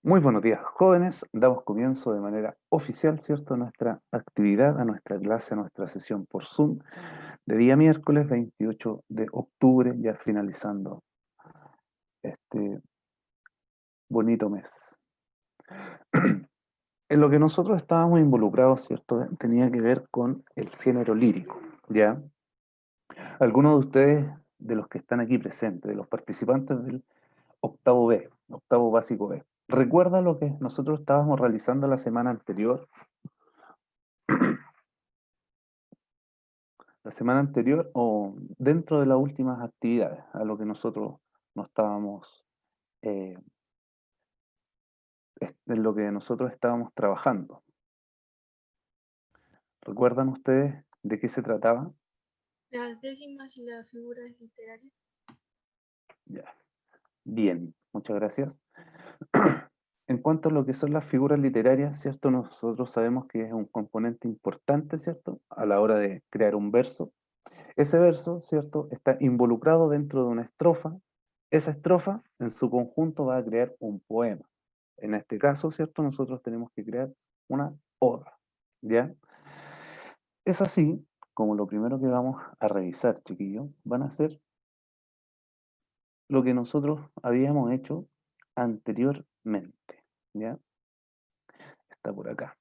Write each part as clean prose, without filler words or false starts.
Muy buenos días, jóvenes. Damos comienzo de manera oficial, ¿cierto?, a nuestra actividad, a nuestra clase, a nuestra sesión por Zoom de día miércoles 28 de octubre, ya finalizando este bonito mes. En lo que nosotros estábamos involucrados, ¿cierto?, tenía que ver con el género lírico, ¿ya? Algunos de ustedes, de los que están aquí presentes, de los participantes del octavo B, octavo básico B, ¿recuerda lo que nosotros estábamos realizando la semana anterior? La semana anterior o dentro de las últimas actividades a lo que nosotros nos estábamos, eh, en lo que nosotros estábamos trabajando. ¿Recuerdan ustedes de qué se trataba? Las décimas y las figuras literarias. Ya. Bien, muchas gracias. En cuanto a lo que son las figuras literarias, ¿cierto? Nosotros sabemos que es un componente importante, ¿cierto? A la hora de crear un verso. Ese verso, ¿cierto?, está involucrado dentro de una estrofa. Esa estrofa, en su conjunto, va a crear un poema. En este caso, ¿cierto?, nosotros tenemos que crear una oda, ¿ya? Es así como lo primero que vamos a revisar, chiquillos, van a ser lo que nosotros habíamos hecho anteriormente, ¿ya? Está por acá.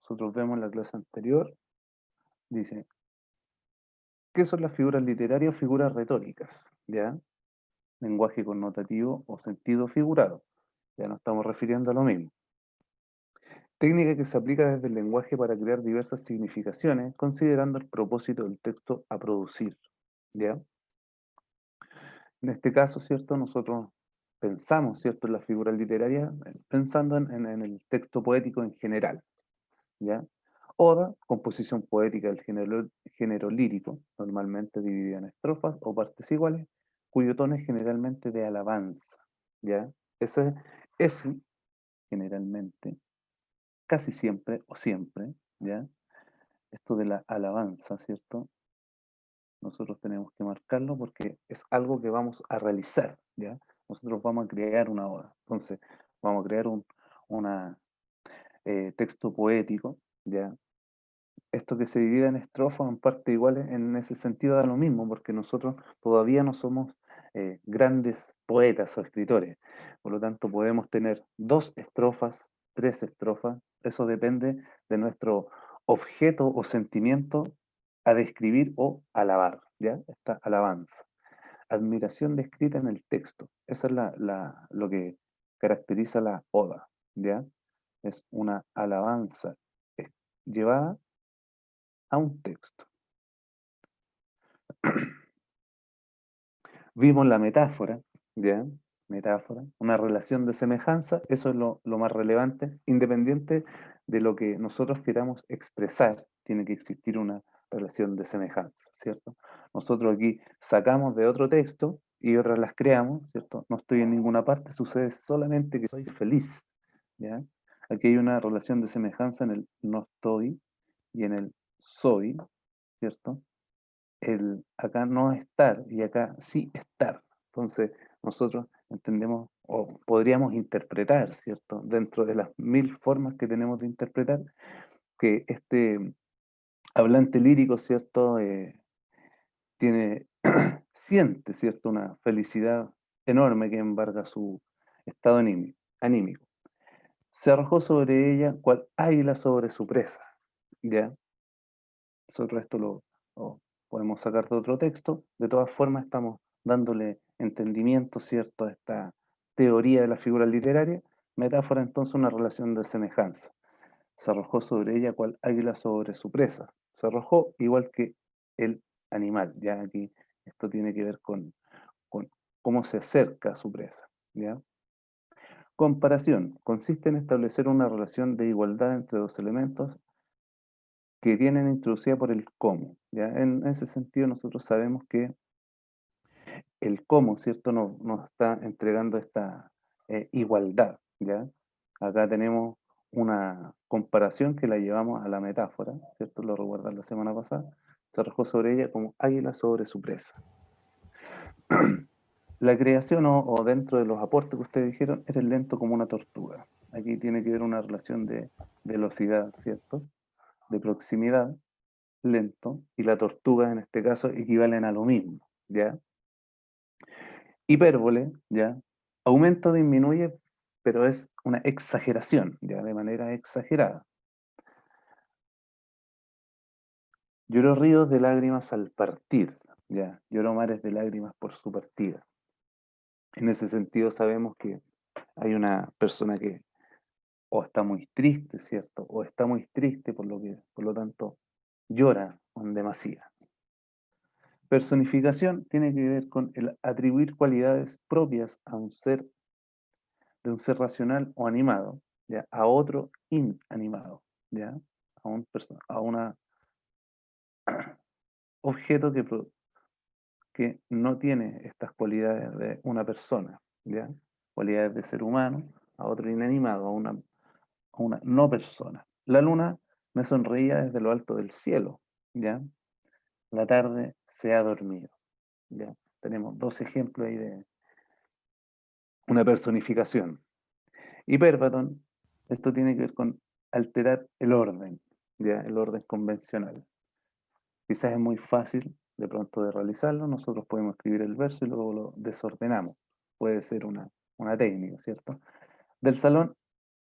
Nosotros vemos la clase anterior, dice, ¿qué son las figuras literarias o figuras retóricas? ¿Ya? Lenguaje connotativo o sentido figurado. Ya nos estamos refiriendo a lo mismo. Técnica que se aplica desde el lenguaje para crear diversas significaciones, considerando el propósito del texto a producir. ¿Ya? En este caso, ¿cierto? Nosotros pensamos, ¿cierto?, en la figura literaria, pensando en el texto poético en general. ¿Ya? Oda, composición poética del género lírico, normalmente dividida en estrofas o partes iguales, cuyo tono es generalmente de alabanza. ¿Ya? Ese generalmente, casi siempre o siempre, ¿ya? Esto de la alabanza, ¿cierto? Nosotros tenemos que marcarlo porque es algo que vamos a realizar, ¿ya? Nosotros vamos a crear una oda. Entonces, vamos a crear un una, texto poético, ¿ya? Esto que se divide en estrofas o en partes iguales, en ese sentido da lo mismo, porque nosotros todavía no somos grandes poetas o escritores. Por lo tanto, podemos tener 2 estrofas, 3 estrofas, eso depende de nuestro objeto o sentimiento a describir o alabar, ¿ya? Esta alabanza. Admiración descrita en el texto. Eso es lo que caracteriza la oda, ¿ya? Es una alabanza eh, llevada a un texto. Vimos la metáfora, ¿ya? Metáfora, una relación de semejanza, eso es lo más relevante, independiente de lo que nosotros queramos expresar, tiene que existir una relación de semejanza, ¿cierto? Nosotros aquí sacamos de otro texto y otras las creamos, ¿cierto? No estoy en ninguna parte, sucede solamente que soy feliz, ¿ya? Aquí hay una relación de semejanza en el no estoy y en el soy, ¿cierto? El acá no estar y acá sí estar. Entonces, nosotros entendemos o podríamos interpretar, ¿cierto? Dentro de las 1000 formas que tenemos de interpretar, que este hablante lírico, ¿cierto? Tiene, siente, ¿cierto? Una felicidad enorme que embarga su estado anímico. Se arrojó sobre ella cual águila sobre su presa, ¿ya? Nosotros esto lo podemos sacar de otro texto. De todas formas, estamos dándole entendimiento, ¿cierto?, a esta teoría de la figura literaria. Metáfora, entonces, una relación de semejanza. Se arrojó sobre ella cual águila sobre su presa. Se arrojó igual que el animal. Ya aquí esto tiene que ver con cómo se acerca a su presa. ¿Ya? Comparación. Consiste en establecer una relación de igualdad entre dos elementos que vienen introducida por el cómo, ¿ya? En ese sentido, nosotros sabemos que el cómo, ¿cierto?, nos está entregando esta igualdad, ¿ya? Acá tenemos una comparación que la llevamos a la metáfora, ¿cierto? Lo recuerdan la semana pasada. Se arrojó sobre ella como águila sobre su presa. La creación o dentro de los aportes que ustedes dijeron, eres lento como una tortuga. Aquí tiene que ver una relación de velocidad, ¿cierto? De proximidad, lento, y la tortuga en este caso equivalen a lo mismo, ¿ya? Hipérbole, ¿ya? Aumenta o disminuye, pero es una exageración, ¿ya? De manera exagerada. Lloró ríos de lágrimas al partir, ¿ya? Lloró mares de lágrimas por su partida. En ese sentido sabemos que hay una persona que o está muy triste, ¿cierto? O está muy triste, por lo tanto, llora con demasía. Personificación tiene que ver con el atribuir cualidades propias a un ser, de un ser racional o animado, ¿ya? A otro inanimado, ¿ya? A un objeto que no tiene estas cualidades de una persona, ¿ya? Cualidades de ser humano, a otro inanimado, a una no persona. La luna me sonreía desde lo alto del cielo, ¿ya? La tarde se ha dormido, ¿ya? Tenemos dos ejemplos ahí de una personificación. Hiperbatón, esto tiene que ver con alterar el orden, ¿ya? El orden convencional. Quizás es muy fácil de pronto de realizarlo, nosotros podemos escribir el verso y luego lo desordenamos. Puede ser una técnica, ¿cierto? Del salón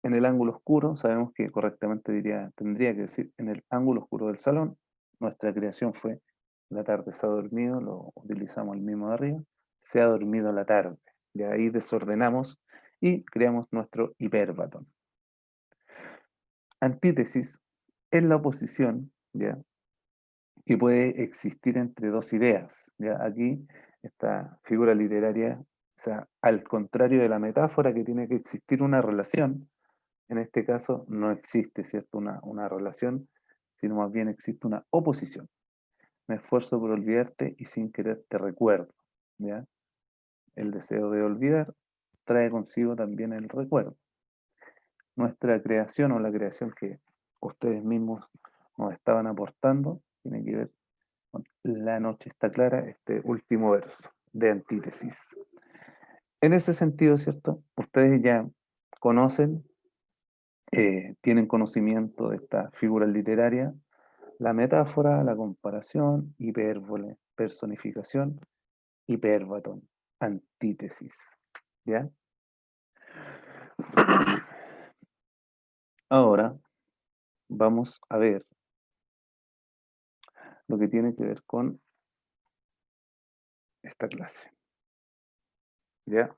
en el ángulo oscuro, sabemos que correctamente tendría que decir en el ángulo oscuro del salón. Nuestra creación fue la tarde se ha dormido, lo utilizamos el mismo de arriba, se ha dormido la tarde. De ahí desordenamos y creamos nuestro hiperbatón. Antítesis es la oposición, ¿ya? Que puede existir entre dos ideas. ¿Ya? Aquí, esta figura literaria, o sea, al contrario de la metáfora que tiene que existir una relación, en este caso no existe, ¿cierto? Una relación, sino más bien existe una oposición. Me esfuerzo por olvidarte y sin querer te recuerdo, ¿ya? El deseo de olvidar trae consigo también el recuerdo. Nuestra creación o la creación que ustedes mismos nos estaban aportando tiene que ver con la noche está clara, este último verso de Antítesis. En ese sentido, ¿cierto? Ustedes ya conocen, tienen conocimiento de esta figura literaria, la metáfora, la comparación, hipérbole, personificación, hipérbatón, antítesis. ¿Ya? Ahora vamos a ver lo que tiene que ver con esta clase. ¿Ya?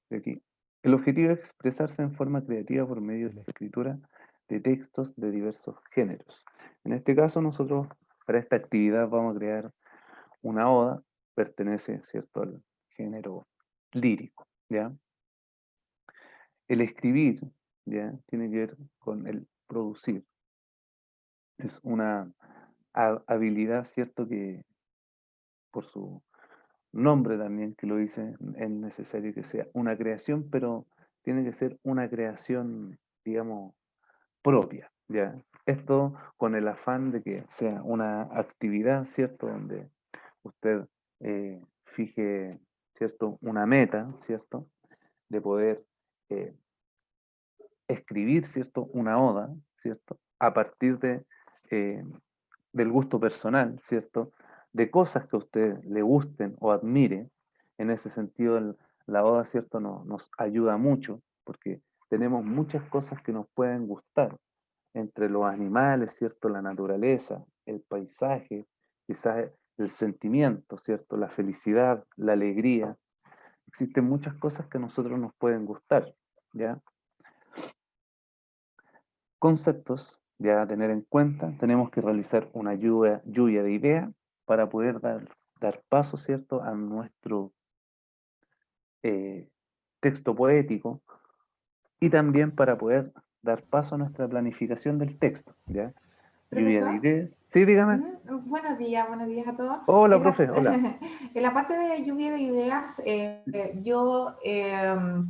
De aquí. El objetivo es expresarse en forma creativa por medio de la escritura de textos de diversos géneros. En este caso, nosotros para esta actividad vamos a crear una oda, pertenece, ¿cierto?, al género lírico, ¿ya? El escribir, ¿ya?, tiene que ver con el producir. Es una habilidad, ¿cierto?, que por su nombre también, que lo dice, es necesario que sea una creación, pero tiene que ser una creación, digamos, propia, ¿ya? Esto con el afán de que sea una actividad, ¿cierto?, donde usted fije, ¿cierto?, una meta, ¿cierto?, de poder eh, escribir, ¿cierto?, una oda, ¿cierto?, a partir eh, del gusto personal, ¿cierto?, de cosas que a usted le gusten o admire. En ese sentido, la oda, ¿cierto?, nos ayuda mucho, porque tenemos muchas cosas que nos pueden gustar, entre los animales, ¿cierto?, la naturaleza, el paisaje, quizás el sentimiento, ¿cierto?, la felicidad, la alegría. Existen muchas cosas que a nosotros nos pueden gustar, ¿ya? Conceptos ya a tener en cuenta, tenemos que realizar una lluvia de ideas para poder dar paso, ¿cierto?, a nuestro eh, texto poético y también para poder dar paso a nuestra planificación del texto, ¿ya? Lluvia de Profesor, ideas. Sí, dígame. buenos días a todos. Hola, profe, hola. En la parte de lluvia de ideas, yo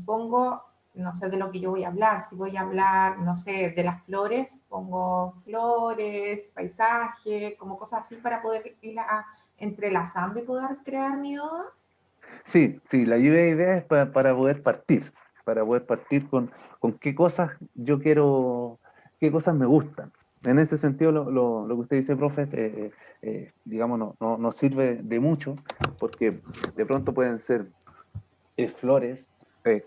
pongo no sé, de lo que yo voy a hablar. Si voy a hablar, no sé, de las flores, pongo flores, paisaje, como cosas así para poder ir entrelazando y poder crear mi oda. Sí, sí, la lluvia de ideas es para poder partir con qué cosas yo quiero, qué cosas me gustan. En ese sentido, lo que usted dice, profe, digamos, no sirve de mucho, porque de pronto pueden ser flores,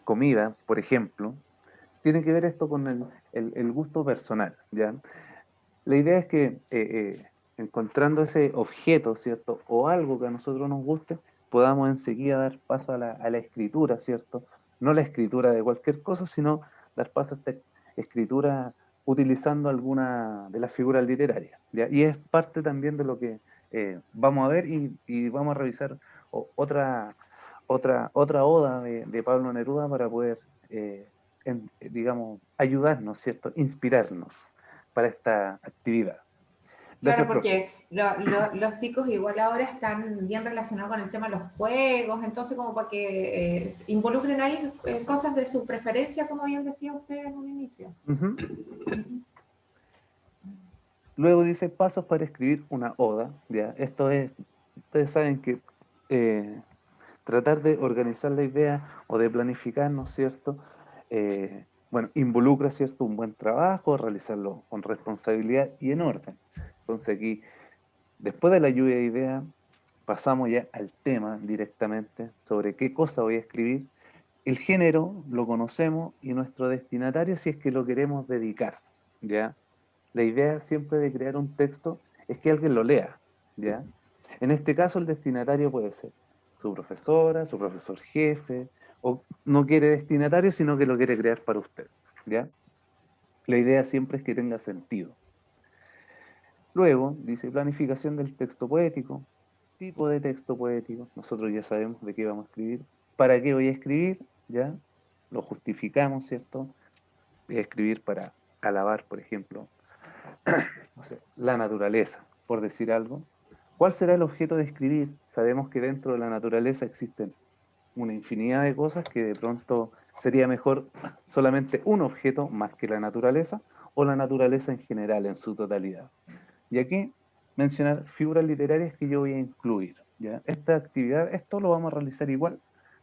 comida, por ejemplo. Tiene que ver esto con el gusto personal, ¿ya? La idea es que encontrando ese objeto, ¿cierto? O algo que a nosotros nos guste, podamos enseguida dar paso a la escritura, ¿cierto? No la escritura de cualquier cosa, sino dar paso a esta escritura utilizando alguna de las figuras literarias, ¿ya? Y es parte también de lo que vamos a ver y vamos a revisar otra oda de Pablo Neruda para poder, digamos, ayudarnos, ¿cierto? Inspirarnos para esta actividad. Claro, Gracias, profe. porque los chicos igual ahora están bien relacionados con el tema de los juegos, entonces como para que involucren ahí cosas de su preferencia, como bien decía usted en un inicio. Ujú. Luego dice pasos para escribir una oda. ¿Ya? Esto es, ustedes saben que tratar de organizar la idea o de planificar, ¿no es cierto? Bueno, involucra, ¿cierto? Un buen trabajo, realizarlo con responsabilidad y en orden. Entonces aquí, después de la lluvia de ideas, pasamos ya al tema directamente sobre qué cosa voy a escribir. El género lo conocemos y nuestro destinatario si es que lo queremos dedicar, ¿ya? La idea siempre de crear un texto es que alguien lo lea, ¿ya? En este caso el destinatario puede ser su profesora, su profesor jefe, o no quiere destinatario, sino que lo quiere crear para usted, ¿ya? La idea siempre es que tenga sentido. Luego, dice planificación del texto poético, tipo de texto poético, nosotros ya sabemos de qué vamos a escribir, para qué voy a escribir, ¿ya? Lo justificamos, ¿cierto? Voy a escribir para alabar, por ejemplo, no sé, la naturaleza, por decir algo. ¿Cuál será el objeto de escribir? Sabemos que dentro de la naturaleza existen una infinidad de cosas que de pronto sería mejor solamente un objeto más que la naturaleza o la naturaleza en general, en su totalidad. Y aquí mencionar figuras literarias que yo voy a incluir, ¿ya? Esta actividad, esto lo vamos a realizar igual,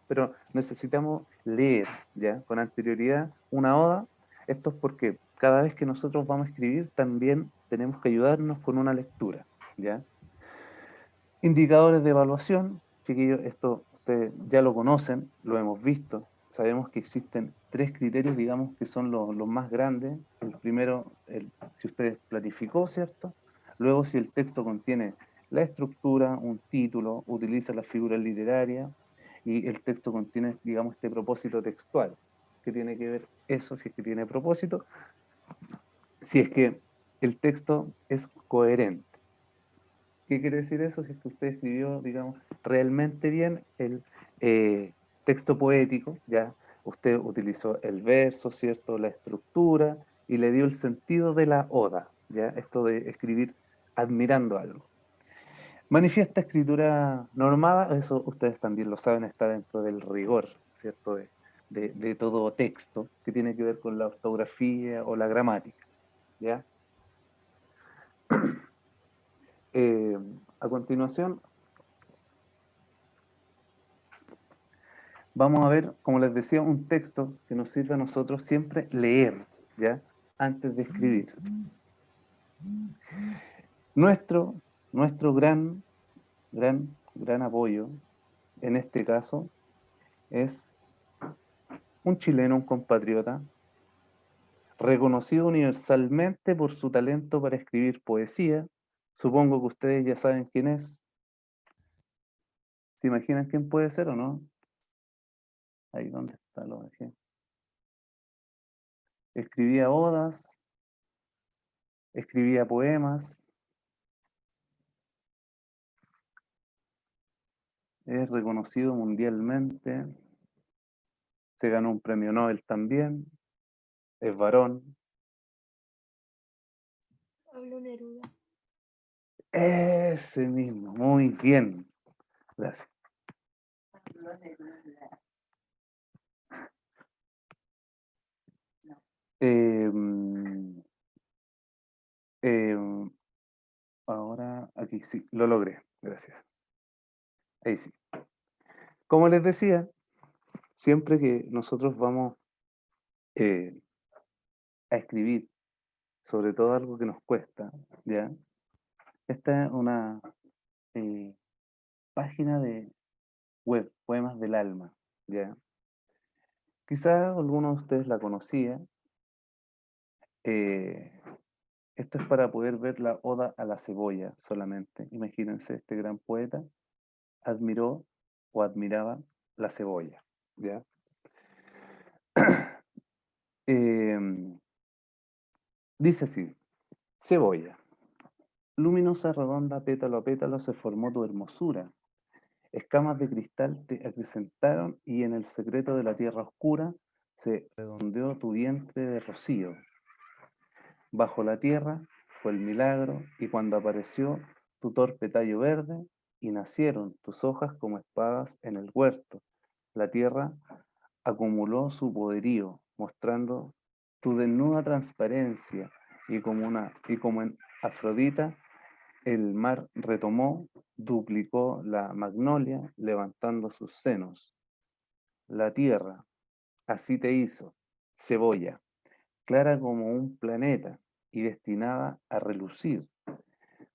pero necesitamos leer, ¿ya? Con anterioridad una oda. Esto es porque cada vez que nosotros vamos a escribir también tenemos que ayudarnos con una lectura, ¿ya? Indicadores de evaluación, chiquillos, esto ustedes ya lo conocen, lo hemos visto, sabemos que existen tres criterios, digamos, que son los más grandes. El primero, si usted planificó, ¿cierto? Luego, si el texto contiene la estructura, un título, utiliza las figuras literarias, y el texto contiene, digamos, este propósito textual, que tiene que ver eso, si es que tiene propósito, si es que el texto es coherente. ¿Qué quiere decir eso? Si es que usted escribió, digamos, realmente bien el texto poético, ya usted utilizó el verso, ¿cierto? La estructura y le dio el sentido de la oda, ya esto de escribir admirando algo. Manifiesta escritura normada, eso ustedes también lo saben, está dentro del rigor, ¿cierto? De todo texto que tiene que ver con la ortografía o la gramática, ¿ya? Eh, a continuación, vamos a ver, como les decía, un texto que nos sirve a nosotros siempre leer, ¿ya? Antes de escribir. Nuestro gran apoyo, en este caso, es un chileno, un compatriota, reconocido universalmente por su talento para escribir poesía. Supongo que ustedes ya saben quién es. ¿Se imaginan quién puede ser o no? Ahí donde está, lo dejé. Escribía odas, escribía poemas, es reconocido mundialmente, se ganó un premio Nobel también, es varón. Pablo Neruda. Ese mismo, muy bien. Gracias. Em, em, ahora, aquí sí, lo logré, gracias. Ahí sí. Como les decía, siempre que nosotros vamos eh, a escribir, sobre todo algo que nos cuesta, ¿ya? Esta es una eh, página de web, Poemas del Alma, ¿ya? Quizás alguno de ustedes la conocía. eh, Esto es para poder ver la Oda a la Cebolla solamente. Imagínense, este gran poeta admiró o admiraba la cebolla, ¿ya? Em, Dice así, cebolla, luminosa, redonda, pétalo a pétalo se formó tu hermosura. Escamas de cristal te acrecentaron y en el secreto de la tierra oscura se redondeó tu vientre de rocío. Bajo la tierra fue el milagro y cuando apareció tu torpe tallo verde y nacieron tus hojas como espadas en el huerto. La tierra acumuló su poderío, mostrando tu desnuda transparencia y como en Afrodita el mar retomó, duplicó la magnolia, levantando sus senos. La tierra así te hizo, cebolla, clara como un planeta y destinada a relucir,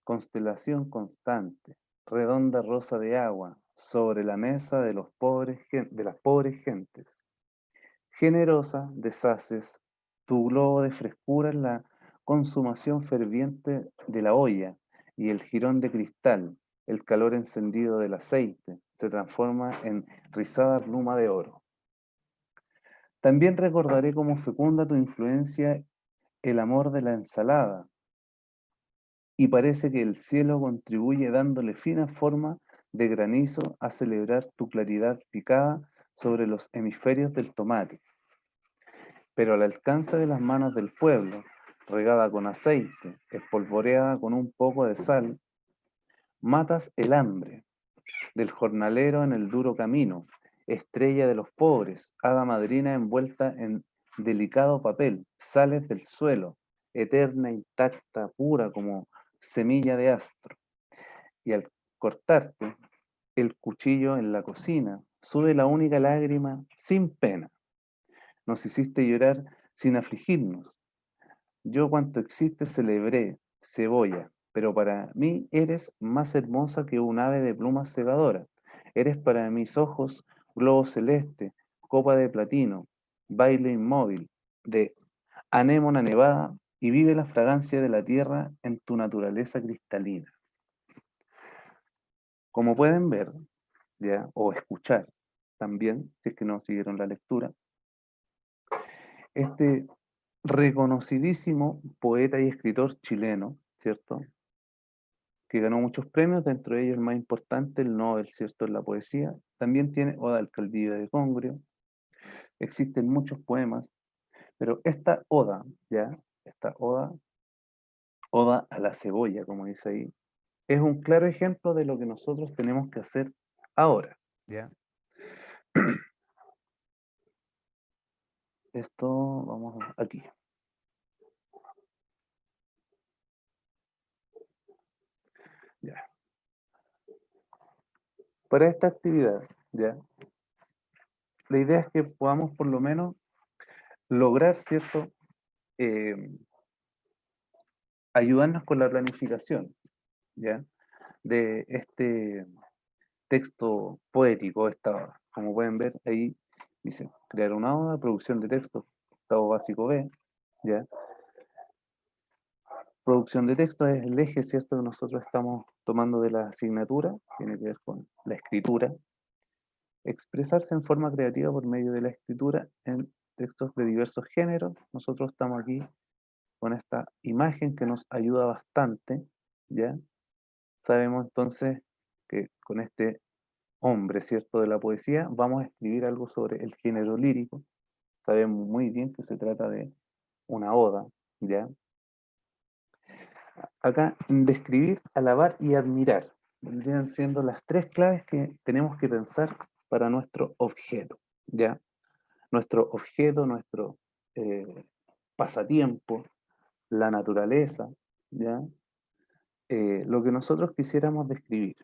constelación constante, redonda rosa de agua sobre la mesa de los de las pobres gentes. Generosa deshaces tu globo de frescura en la consumación ferviente de la olla y el jirón de cristal, el calor encendido del aceite, se transforma en rizada pluma de oro. También recordaré cómo fecunda tu influencia el amor de la ensalada, y parece que el cielo contribuye dándole fina forma de granizo a celebrar tu claridad picada sobre los hemisferios del tomate. Pero al alcance de las manos del pueblo, regada con aceite, espolvoreada con un poco de sal, matas el hambre del jornalero en el duro camino, estrella de los pobres, hada madrina envuelta en delicado papel, sales del suelo, eterna, intacta, pura como semilla de astro. Y al cortarte el cuchillo en la cocina, sube la única lágrima sin pena. Nos hiciste llorar sin afligirnos. Yo cuanto existe celebré, cebolla, pero para mí eres más hermosa que un ave de plumas cegadoras. Eres para mis ojos globo celeste, copa de platino, baile inmóvil, de anémona nevada, y vive la fragancia de la tierra en tu naturaleza cristalina. Como pueden ver, ya, o escuchar también, si es que no siguieron la lectura, este reconocidísimo poeta y escritor chileno, ¿cierto? Que ganó muchos premios, dentro de ellos el más importante, el Nobel, ¿cierto?, en la poesía. También tiene Oda al Caldillo de Congrio. Existen muchos poemas, pero esta Oda, ¿ya? Esta Oda, Oda a la cebolla, como dice ahí, es un claro ejemplo de lo que nosotros tenemos que hacer ahora, ¿ya? Esto, vamos aquí. Ya. Para esta actividad, ¿ya? La idea es que podamos por lo menos lograr, ¿cierto?, Eh, ayudarnos con la planificación, ¿ya?, de este texto poético, como pueden ver ahí, dice, crear una oda, producción de texto, octavo básico B, ¿ya? Producción de texto es el eje, ¿cierto?, que nosotros estamos tomando de la asignatura, tiene que ver con la escritura. Expresarse en forma creativa por medio de la escritura en textos de diversos géneros. Nosotros estamos aquí con esta imagen que nos ayuda bastante, ¿ya? Sabemos entonces que con este hombre, ¿cierto?, de la poesía, vamos a escribir algo sobre el género lírico. Sabemos muy bien que se trata de una oda, ¿ya? Acá, describir, alabar y admirar vendrían siendo las tres claves que tenemos que pensar para nuestro objeto, ¿ya? Nuestro objeto, nuestro pasatiempos, la naturaleza, ¿ya? Lo que nosotros quisiéramos describir,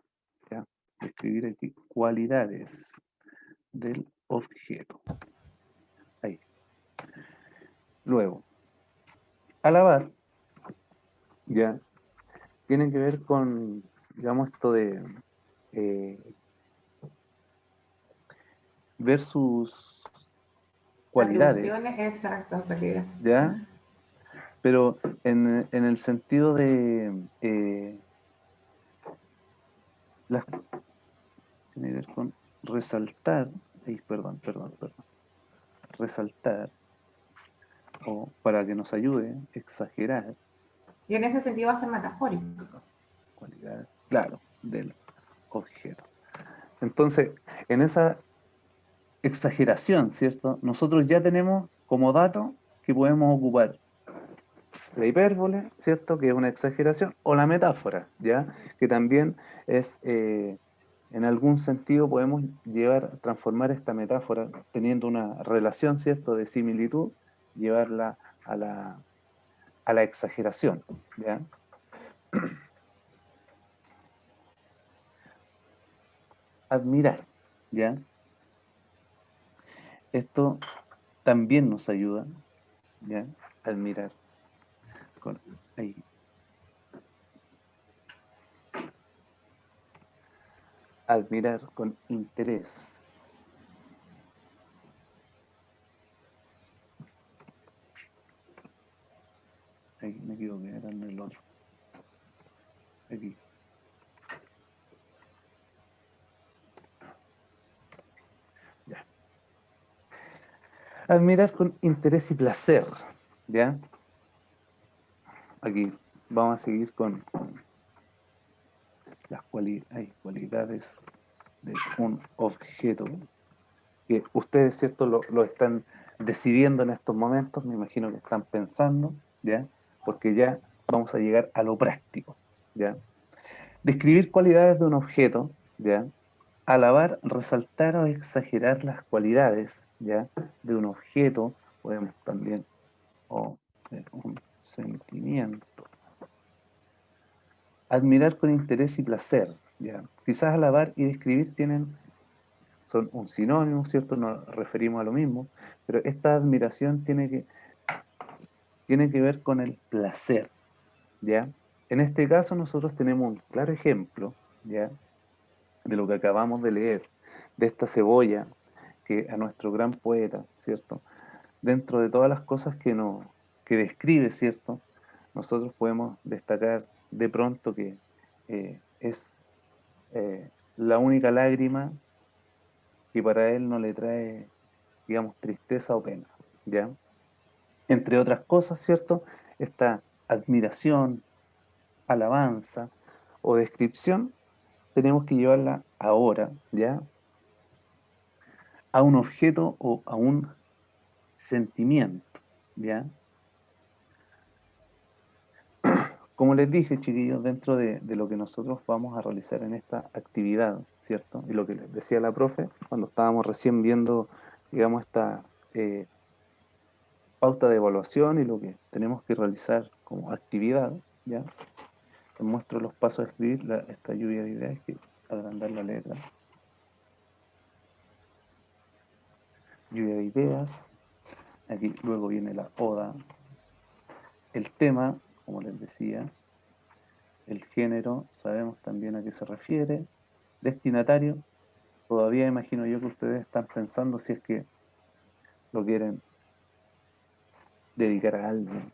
¿ya? Describir aquí cualidades del objeto. Ahí. Luego, alabar, ¿ya? Tiene que ver con, digamos, esto de ver sus cualidades, Atribuciones, exacto, cualidad. ¿ya? Pero en el sentido de las tiene que ver con resaltar, perdón, resaltar, o para que nos ayude, exagerar Y en ese sentido va a ser metafórico. cualidades, claro, del objeto. Entonces, en esa exageración, ¿cierto? Nosotros ya tenemos como dato que podemos ocupar la hipérbole, ¿cierto? Que es una exageración, o la metáfora, ¿ya? Que también es, en algún sentido podemos transformar esta metáfora teniendo una relación, ¿cierto? De similitud, llevarla a la exageración, ¿ya? Admirar, ¿ya? Esto también nos ayuda, ¿ya? Admirar. Ahí. Admirar con interés. Ahí me equivoqué, era en el otro. Aquí. Ya. Admirar con interés y placer, ¿ya? Aquí vamos a seguir con las cualidades de un objeto que ustedes, ¿cierto? Lo están decidiendo en estos momentos, me imagino que están pensando, ¿ya? Porque ya vamos a llegar a lo práctico, ¿ya? Describir cualidades de un objeto, ¿ya? Alabar, resaltar o exagerar las cualidades, ¿ya? De un objeto, podemos también, o de un sentimiento. Admirar con interés y placer, ¿ya? Quizás alabar y describir son un sinónimo, ¿cierto? Nos referimos a lo mismo, pero esta admiración tiene que ver con el placer, ¿ya? En este caso nosotros tenemos un claro ejemplo, ¿ya? De lo que acabamos de leer, de esta cebolla que a nuestro gran poeta, ¿cierto? Dentro de todas las cosas que describe, ¿cierto? Nosotros podemos destacar de pronto que es la única lágrima que para él no le trae, digamos, tristeza o pena, ¿ya? Entre otras cosas, ¿cierto? Esta admiración, alabanza o descripción, tenemos que llevarla ahora, ¿ya? A un objeto o a un sentimiento, ¿ya? Como les dije, chiquillos, dentro de lo que nosotros vamos a realizar en esta actividad, ¿cierto? Y lo que les decía la profe cuando estábamos recién viendo, digamos, esta pauta de evaluación y lo que tenemos que realizar como actividad, ¿ya? Les muestro los pasos a escribir esta lluvia de ideas, que agrandar la letra. Lluvia de ideas, aquí luego viene la oda, el tema, como les decía, el género, sabemos también a qué se refiere, destinatario, todavía imagino yo que ustedes están pensando si es que lo quieren dedicar a alguien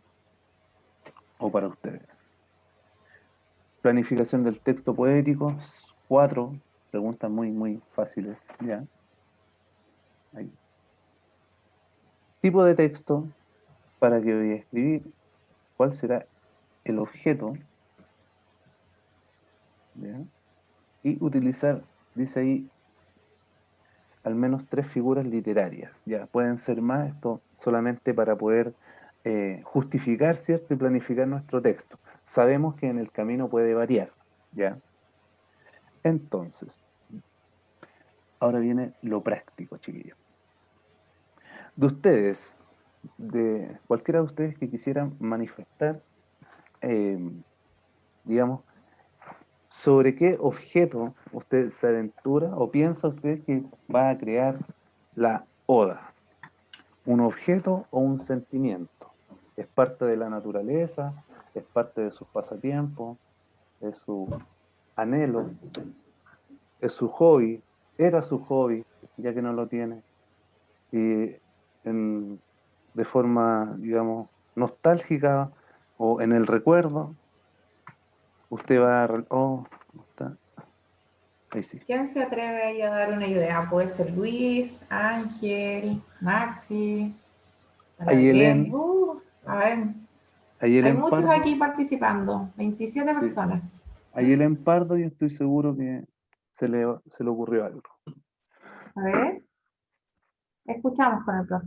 o para ustedes. Planificación del texto poético, 4 preguntas muy fáciles, ¿ya? Ahí. Tipo de texto, para que voy a escribir, cuál será el objeto, ¿ya? Y utilizar, dice ahí, al menos 3 figuras literarias, ya pueden ser más, esto solamente para poder justificar, ¿cierto? Y planificar nuestro texto. Sabemos que en el camino puede variar, ¿ya? Entonces, ahora viene lo práctico, chiquillos. De ustedes, de cualquiera de ustedes que quisieran manifestar, digamos, sobre qué objeto usted se aventura o piensa usted que va a crear la oda. ¿Un objeto o un sentimiento? ¿Es parte de la naturaleza? ¿Es parte de sus pasatiempos? ¿Es su anhelo? ¿Es su hobby? ¿Era su hobby, ya que no lo tiene? Y de forma, digamos, nostálgica o en el recuerdo, usted va a... Oh, ¿cómo está? Ahí sí. ¿Quién se atreve ahí a dar una idea? Puede ser Luis, Ángel, Maxi, Gabriel. Ayelen, A ver, hay Ayelen muchos Pardo, aquí participando, 27 sí, personas. Ayelen Pardo, yo estoy seguro que se le ocurrió algo. A ver, escuchamos con el profe.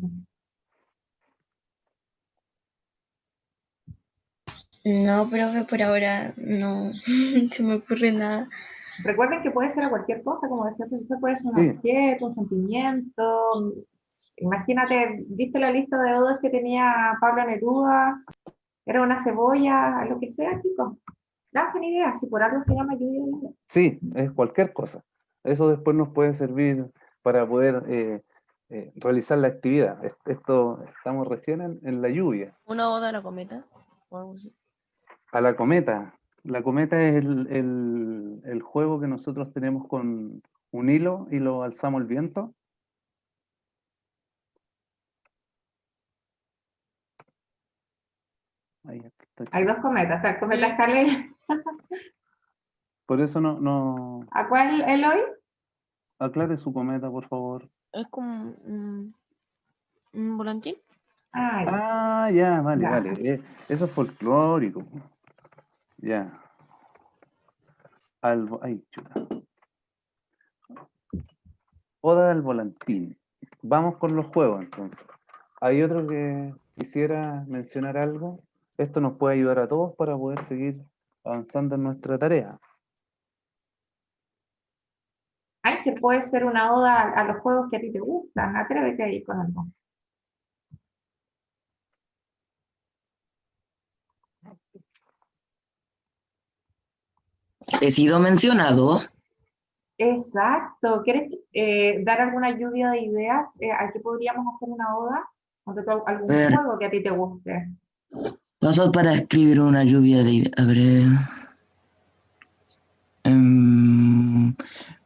No, profe, por ahora no se me ocurre nada. Recuerden que puede ser a cualquier cosa, como decía el profesor, puede ser un Sí, objeto, un sentimiento. Imagínate, ¿viste la lista de odas que tenía Pablo Neruda? Era una cebolla, lo que sea, chicos. Lancen ideas, si por algo se llama lluvia de ideas. sí, es cualquier cosa. Eso después nos puede servir para poder realizar la actividad. Esto, estamos recién en la lluvia. ¿Una oda a la cometa? O algo así. A la cometa. La cometa es el juego que nosotros tenemos con un hilo y lo alzamos al viento. Ahí está. Hay dos cometas, está el cometa Halley. Por eso no ¿A cuál, Eloy? aclare su cometa, por favor. Es como un volantín. Ah, ya. Ah, ya, vale, vale. Ya. Eso es folclórico. Ya. Ay, chuta. Oda al volantín. Vamos con los juegos entonces. ¿Hay otro que quisiera mencionar algo? Esto nos puede ayudar a todos para poder seguir avanzando en nuestra tarea. Ángel, puede ser una oda a los juegos que a ti te gustan. Atrévete ahí con algo. He sido mencionado. Exacto. ¿Quieres dar alguna lluvia de ideas? ¿A qué podríamos hacer una oda? A Algún ver, juego que a ti te guste. paso para escribir una lluvia de ideas. A ver.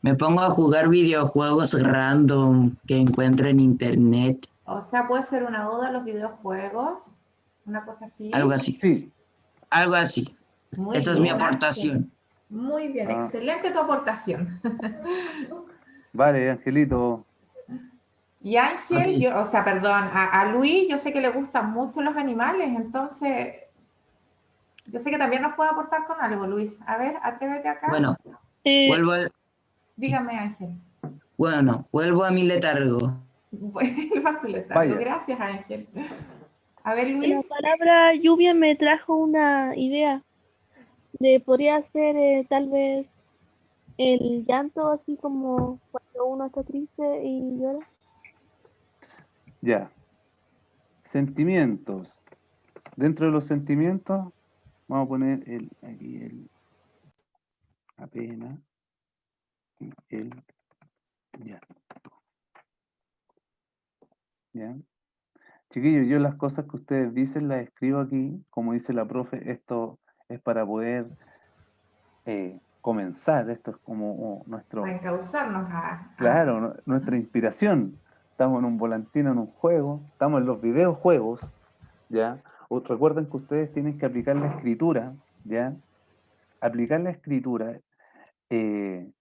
Me pongo a jugar videojuegos random que encuentro en internet. O sea, puede ser una oda a los videojuegos, una cosa Algo así. así. Sí. Algo así. Muy Esa es mi bien, Ángel. aportación. Muy bien, Ah, excelente tu aportación. vale, Angelito. Y Ok. Ángel, o sea, perdón, a Luis yo sé que le gustan mucho los animales, entonces yo sé que también nos puede aportar con algo, Luis. A ver, atrévete acá. Bueno, vuelvo al- Dígame, Ángel. vuelvo a mi letargo. El facilitado. Vaya. Gracias, Ángel. A ver, La Luis. palabra lluvia me trajo una idea podría ser tal vez el llanto, así como cuando uno está triste y llora. Ya. Sentimientos. Dentro de los sentimientos, vamos a poner aquí la pena y el llanto. ¿Ya? Chiquillos, yo las cosas que ustedes dicen las escribo aquí, como dice la profe, esto es para poder comenzar, esto es como Para nuestro, encauzarnos claro, nuestra inspiración. Estamos en un volantín, en un juego, estamos en los videojuegos, ¿ya? Recuerden que ustedes tienen que aplicar la escritura, ¿ya? Aplicar la escritura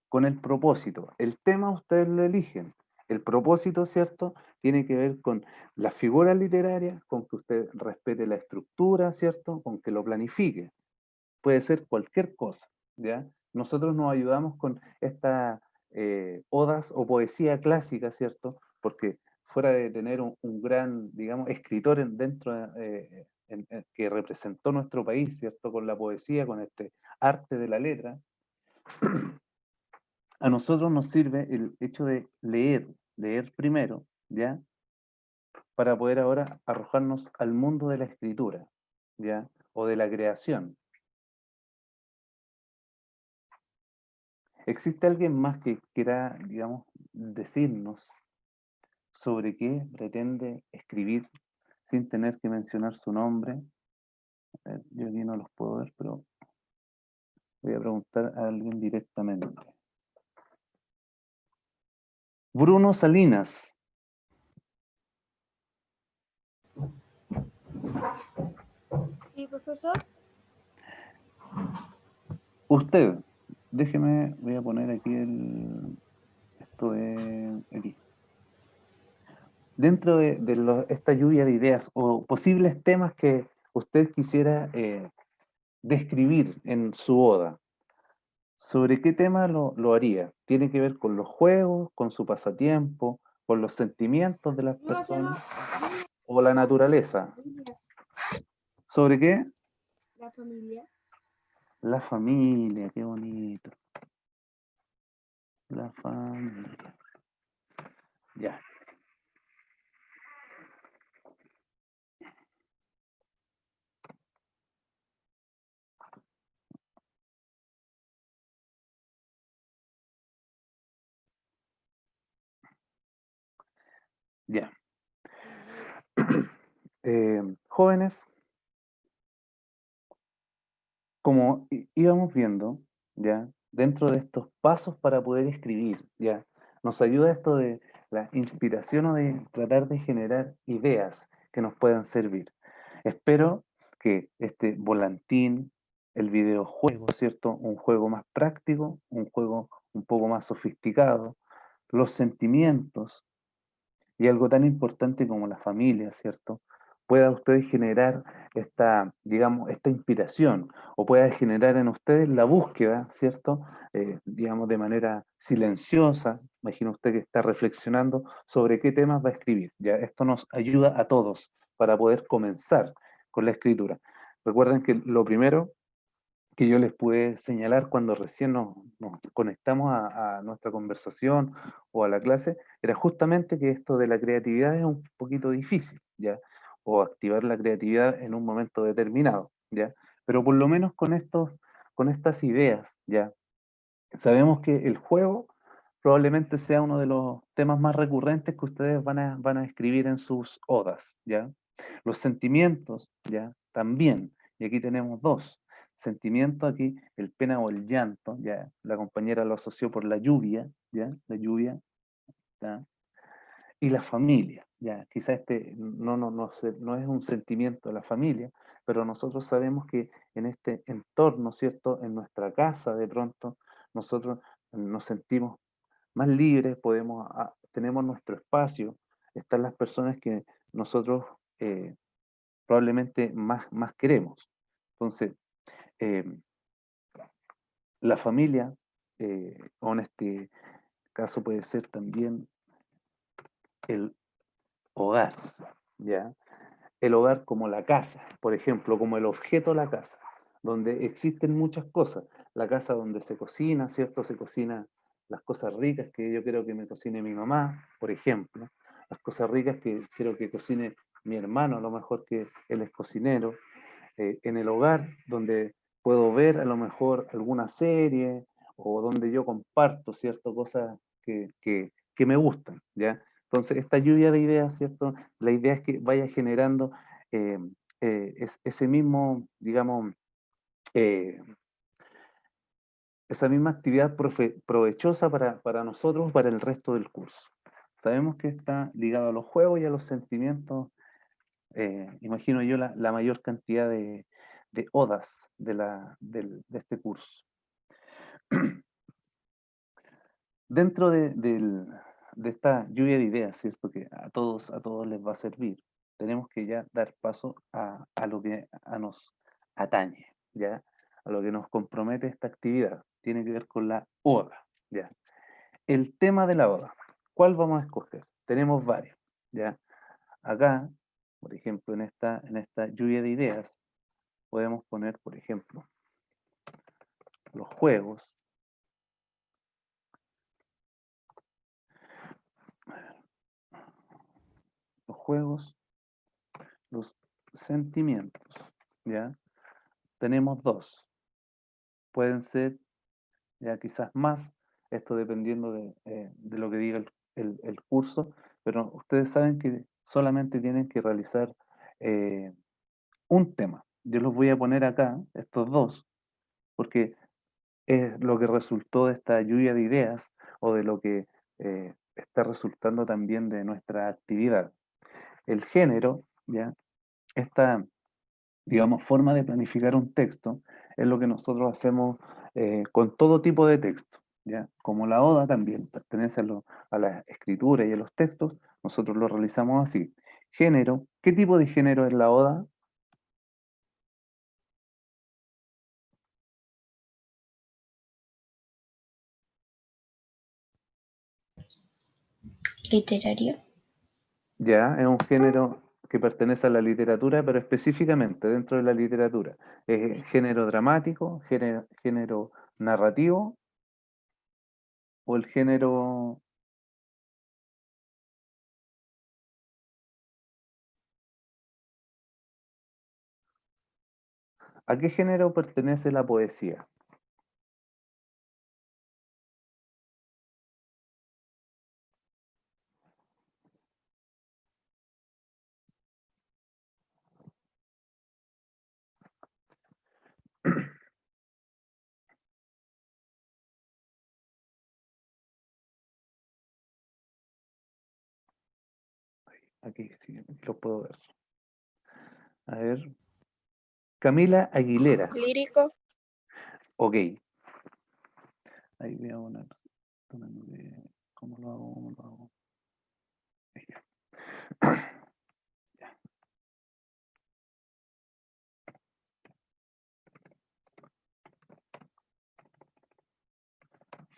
con el propósito. El tema ustedes lo eligen. El propósito, ¿cierto? Tiene que ver con las figuras literarias, con que usted respete la estructura, ¿cierto? Con que lo planifique. Puede ser cualquier cosa, ¿ya? Nosotros nos ayudamos con estas odas o poesía clásica, ¿cierto? Porque fuera de tener un gran, digamos, escritor dentro que representó nuestro país, ¿cierto? Con la poesía, con este arte de la letra, a nosotros nos sirve el hecho de leer primero, ¿ya? para poder ahora arrojarnos al mundo de la escritura, ¿ya? O de la creación. ¿Existe alguien más que quiera, digamos, decirnos sobre qué pretende escribir sin tener que mencionar su nombre? Yo aquí no los puedo ver, pero voy a preguntar a alguien directamente. Bruno Salinas. Sí, profesor. Usted, déjeme, voy a poner aquí esto de aquí. Dentro de esta lluvia de ideas o posibles temas que usted quisiera describir en su oda, ¿sobre qué tema lo haría? ¿Tiene que ver con los juegos, con su pasatiempo, con los sentimientos de las personas o la naturaleza? ¿Sobre qué? La familia. La familia, qué bonito. La familia. Ya. Ya. Jóvenes, como íbamos viendo, ya, dentro de estos pasos para poder escribir, ya, nos ayuda esto de la inspiración o de tratar de generar ideas que nos puedan servir. Espero que este volantín, el videojuego, ¿cierto? Un juego más práctico, un juego un poco más sofisticado, los sentimientos, y algo tan importante como la familia, ¿cierto? Pueda usted generar esta, digamos, esta inspiración o pueda generar en ustedes la búsqueda, ¿cierto? Digamos, de manera silenciosa. Imagina usted que está reflexionando sobre qué temas va a escribir. Ya, esto nos ayuda a todos para poder comenzar con la escritura. Recuerden que lo primero que yo les pude señalar cuando recién nos conectamos a nuestra conversación o a la clase, era justamente que esto de la creatividad es un poquito difícil, ¿ya? O activar la creatividad en un momento determinado, ¿ya? Pero por lo menos con estas ideas, ¿ya? Sabemos que el juego probablemente sea uno de los temas más recurrentes que ustedes van a escribir en sus odas, ¿ya? Los sentimientos, ¿ya? También, y aquí tenemos dos. Sentimiento aquí, el pena o el llanto, ¿ya? La compañera lo asoció por la lluvia, ¿ya? La lluvia, ¿ya? Y la familia, ¿ya? Quizá este no es un sentimiento de la familia, pero nosotros sabemos que en este entorno, ¿cierto? En nuestra casa, de pronto, nosotros nos sentimos más libres, tenemos nuestro espacio, están las personas que nosotros probablemente más queremos. Entonces, eh, la familia, o en este caso puede ser también el hogar, ¿ya? El hogar como la casa, por ejemplo, como el objeto la casa, donde existen muchas cosas. La casa donde se cocina, ¿cierto? Se cocina las cosas ricas que yo quiero que me cocine mi mamá, por ejemplo. Las cosas ricas que quiero que cocine mi hermano, a lo mejor que él es cocinero. En el hogar, donde puedo ver a lo mejor alguna serie o donde yo comparto, ¿cierto? Cosas que me gustan, ¿ya? Entonces, esta lluvia de ideas, ¿cierto? La idea es que vaya generando eh, ese mismo, digamos, eh, esa misma actividad provechosa para nosotros, para el resto del curso. Sabemos que está ligado a los juegos y a los sentimientos, imagino yo, la mayor cantidad de odas de este curso. Dentro de esta lluvia de ideas, ¿cierto? Que a todos les va a servir. Tenemos que ya dar paso a lo que nos atañe, ¿ya? A lo que nos compromete esta actividad. Tiene que ver con la oda, ¿ya? El tema de la oda. ¿Cuál vamos a escoger? Tenemos varios, ¿ya? Acá, por ejemplo, en esta lluvia de ideas, podemos poner, por ejemplo, los juegos. juegos, los sentimientos, ¿ya? Tenemos dos. Pueden ser ya quizás más, esto dependiendo de lo que diga el curso, pero ustedes saben que solamente tienen que realizar un tema. Yo los voy a poner acá, estos dos, porque es lo que resultó de esta lluvia de ideas o de lo que está resultando también de nuestra actividad. El género, ¿ya? Esta, digamos, forma de planificar un texto es lo que nosotros hacemos con todo tipo de texto, ¿ya? Como la oda también pertenece a la escritura y a los textos, nosotros lo realizamos así. Género, ¿qué tipo de género es la oda? Literario. Ya, es un género que pertenece a la literatura, pero específicamente dentro de la literatura. ¿Es género dramático, género narrativo o el género... ¿A qué género pertenece la poesía? Aquí sí, lo puedo ver. A ver. Camila Aguilera. Lírico. Ok. Ahí voy a poner. ¿Cómo lo hago? ¿Cómo lo hago? Ahí ya. Ya.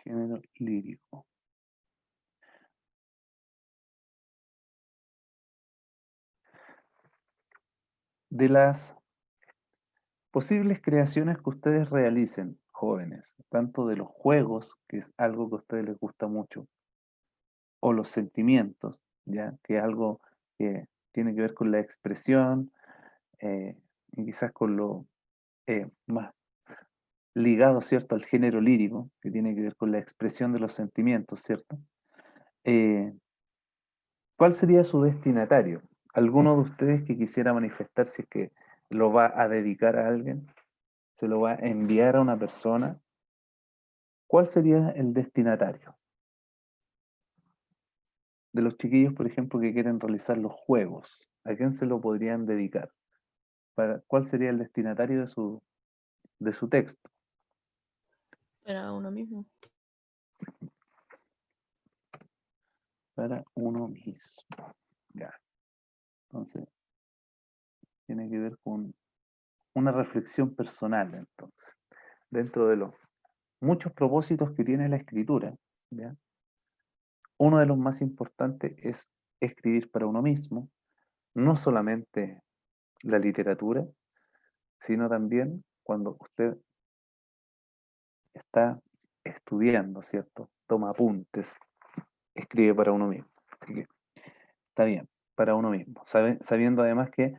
Género lírico. De las posibles creaciones que ustedes realicen, jóvenes, tanto de los juegos, que es algo que a ustedes les gusta mucho, o los sentimientos, ¿ya? Que es algo que tiene que ver con la expresión, y quizás con lo más ligado, ¿cierto?, al género lírico, que tiene que ver con la expresión de los sentimientos, ¿cierto? Eh, ¿Cuál sería su destinatario? ¿Alguno de ustedes que quisiera manifestar si es que lo va a dedicar a alguien? ¿Se lo va a enviar a una persona? ¿Cuál sería el destinatario? De los chiquillos, por ejemplo, que quieren realizar los juegos, ¿a quién se lo podrían dedicar? ¿Cuál sería el destinatario de su texto? Para uno mismo. Para uno mismo. Ya. Entonces, tiene que ver con una reflexión personal, entonces. Dentro de los muchos propósitos que tiene la escritura, ¿ya? Uno de los más importantes es escribir para uno mismo, no solamente la literatura, sino también cuando usted está estudiando, ¿cierto? Toma apuntes, escribe para uno mismo. Así que está bien, para uno mismo. Sabiendo además que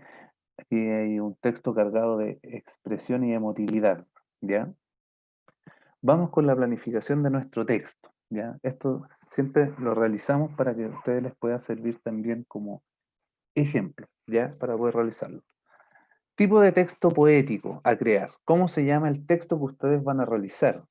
aquí hay un texto cargado de expresión y emotividad, ¿ya? Vamos con la planificación de nuestro texto, ¿ya? Esto siempre lo realizamos para que a ustedes les pueda servir también como ejemplo, ¿ya? Para poder realizarlo. Tipo de texto poético a crear. ¿Cómo se llama el texto que ustedes van a realizar?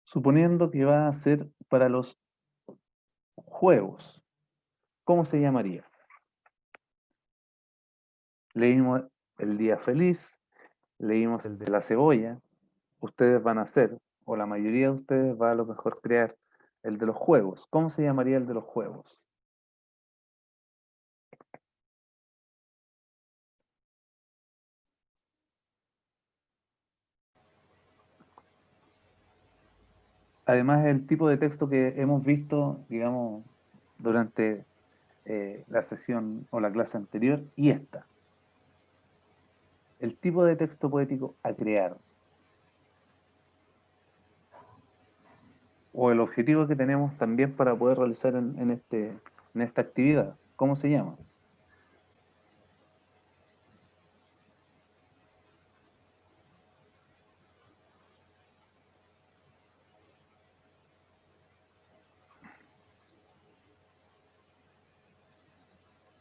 Suponiendo que va a ser para los juegos, ¿cómo se llamaría? Leímos el día feliz, leímos el de la cebolla, ustedes van a hacer, o la mayoría de ustedes va a lo mejor crear el de los juegos. ¿Cómo se llamaría el de los juegos? Además, el tipo de texto que hemos visto, digamos, durante la sesión o la clase anterior y esta. el tipo de texto poético a crear. O el objetivo que tenemos también para poder realizar en esta actividad. ¿Cómo se llama?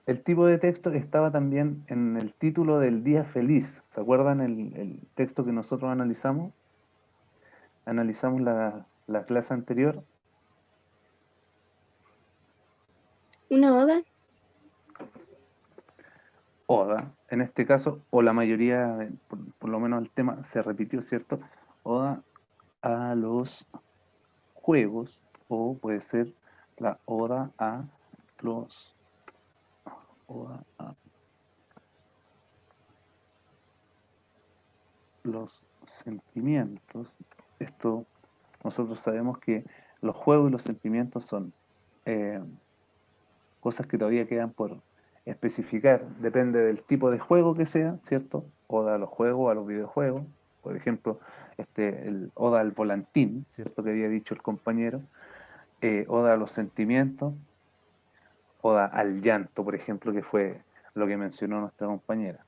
El tipo de texto estaba también en el título del día feliz. ¿Se acuerdan el texto que nosotros analizamos? Analizamos la clase anterior. ¿Una oda? Oda, en este caso, o la mayoría, por lo menos el tema se repitió, ¿cierto? Oda a los juegos, o puede ser la oda a los, oda a los sentimientos. Esto, nosotros sabemos que los juegos y los sentimientos son eh, cosas que todavía quedan por especificar, depende del tipo de juego que sea, ¿cierto? Oda a los juegos, a los videojuegos, por ejemplo, el oda al volantín, ¿cierto? Que había dicho el compañero, oda a los sentimientos, oda al llanto, por ejemplo, que fue lo que mencionó nuestra compañera.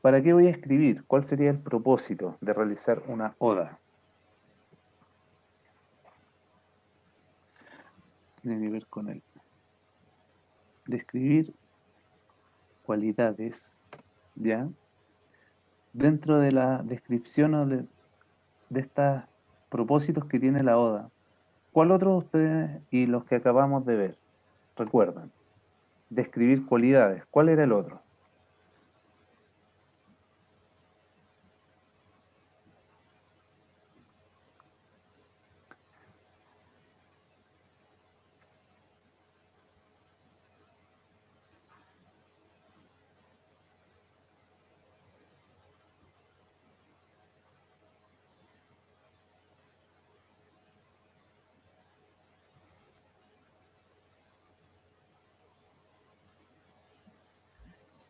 ¿Para qué voy a escribir? ¿Cuál sería el propósito de realizar una oda? Tiene que ver con el describir cualidades, ¿ya? Dentro de la descripción de estos propósitos que tiene la oda, ¿cuál otro de ustedes y los que acabamos de ver recuerdan? Describir cualidades, ¿cuál era el otro?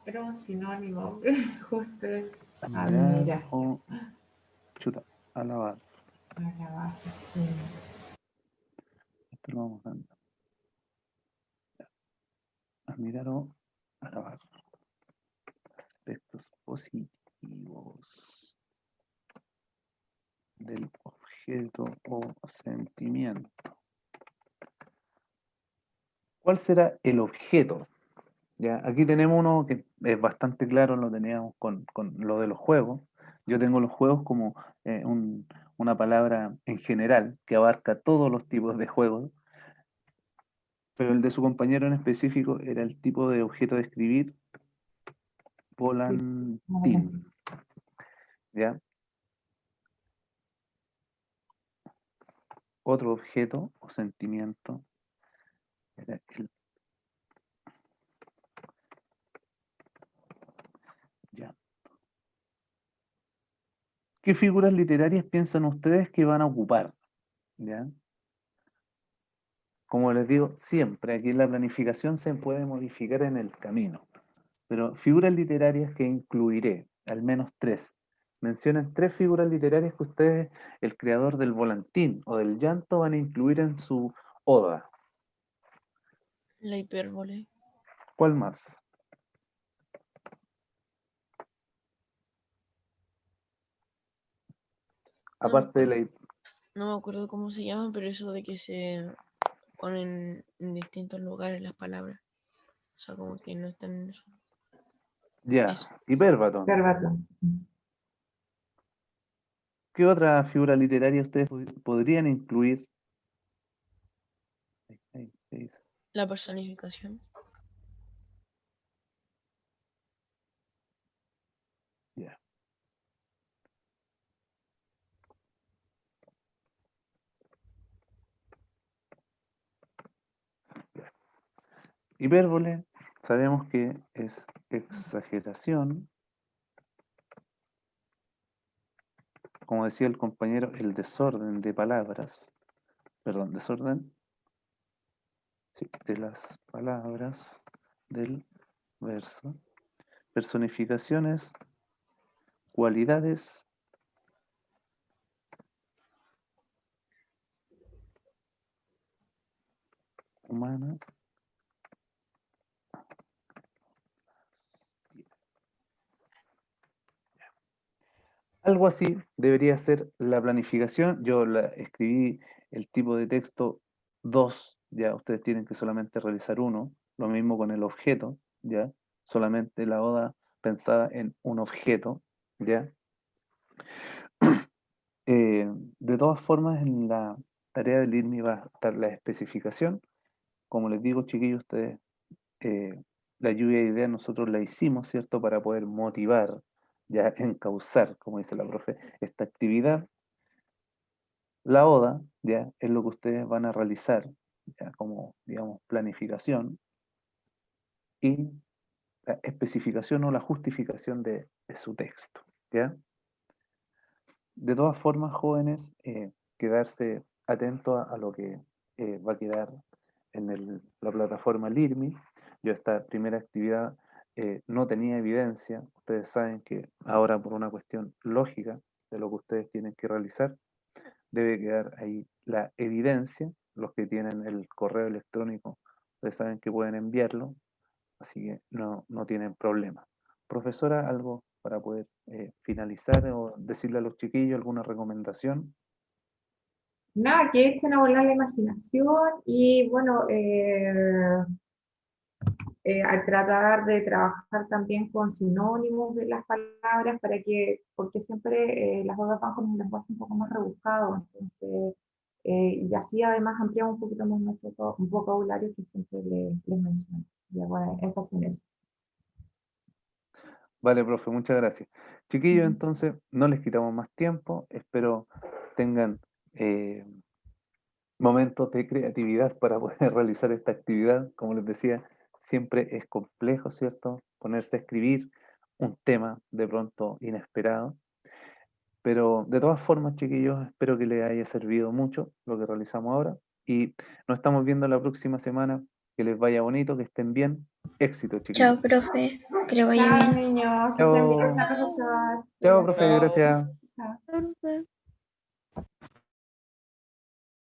Era un sinónimo, justo es Admirar admirar. o chuta, alabar. Alabar, sí. Esto lo vamos dando. Admirar o alabar. Aspectos positivos del objeto o sentimiento. ¿Cuál será el objeto? Ya, aquí tenemos uno que es bastante claro, lo teníamos con lo de los juegos. Yo tengo los juegos como una palabra en general que abarca todos los tipos de juegos, pero el de su compañero en específico era el tipo de objeto de escribir volantín. ¿Ya? Otro objeto o sentimiento era el ya. ¿Qué figuras literarias piensan ustedes que van a ocupar? ¿Ya? Como les digo, siempre aquí en la planificación se puede modificar en el camino, pero figuras literarias que incluiré, al menos tres. Mencionen tres figuras literarias que ustedes, el creador del volantín o del llanto, van a incluir en su oda. La hipérbole. ¿Cuál más? No me Aparte de acuerdo, la... no me acuerdo cómo se llama, pero eso de que se ponen en distintos lugares las palabras. O sea, como que no están en eso. Ya, Eso. hipérbaton. Verbatim. ¿Qué otra figura literaria ustedes podrían incluir? La personificación. Ya. Hipérbole, sabemos que es exageración, como decía el compañero, el desorden de palabras, perdón, desorden sí, de las palabras del verso. Personificaciones cualidades humanas algo así debería ser la planificación. Yo escribí el tipo de texto 2, ya ustedes tienen que solamente realizar uno. Lo mismo con el objeto, ya solamente la oda pensada en un objeto, ya. De todas formas, en la tarea del IRMI va a estar la especificación. Como les digo, chiquillos, ustedes, la lluvia de ideas nosotros la hicimos, ¿cierto? Para poder motivar, ya encauzar, como dice la profe, esta actividad. La oda, ya, es lo que ustedes van a realizar, ya, como, digamos, planificación y la especificación o la justificación de su texto, ¿ya? De todas formas, jóvenes, quedarse atentos a lo que va a quedar en la plataforma LIRMI. Yo esta primera actividad no tenía evidencia. Ustedes saben que ahora por una cuestión lógica de lo que ustedes tienen que realizar, debe quedar ahí la evidencia. Los que tienen el correo electrónico, ustedes saben que pueden enviarlo, así que no tienen problema. Profesora, ¿algo para poder finalizar o decirle a los chiquillos alguna recomendación? Nada, que echen a volar la imaginación y bueno, a tratar de trabajar también con sinónimos de las palabras porque siempre las otras van con un lenguaje un poco más rebuscado, entonces, y así además ampliamos un poquito más nuestro vocabulario que siempre les menciono. Y hago énfasis en eso. Vale, profe, muchas gracias. Chiquillos, entonces, no les quitamos más tiempo. Espero tengan momentos de creatividad para poder realizar esta actividad. Como les decía, siempre es complejo, ¿cierto? Ponerse a escribir un tema de pronto inesperado. Pero de todas formas, chiquillos, espero que les haya servido mucho lo que realizamos ahora. Y nos estamos viendo la próxima semana. Que les vaya bonito, que estén bien. Éxito, chiquillos. Chao, profe. Que le vaya Chao, bien. niños, que estén bien, Chao. chao, profesor. Chao, Cuídate. profe, gracias.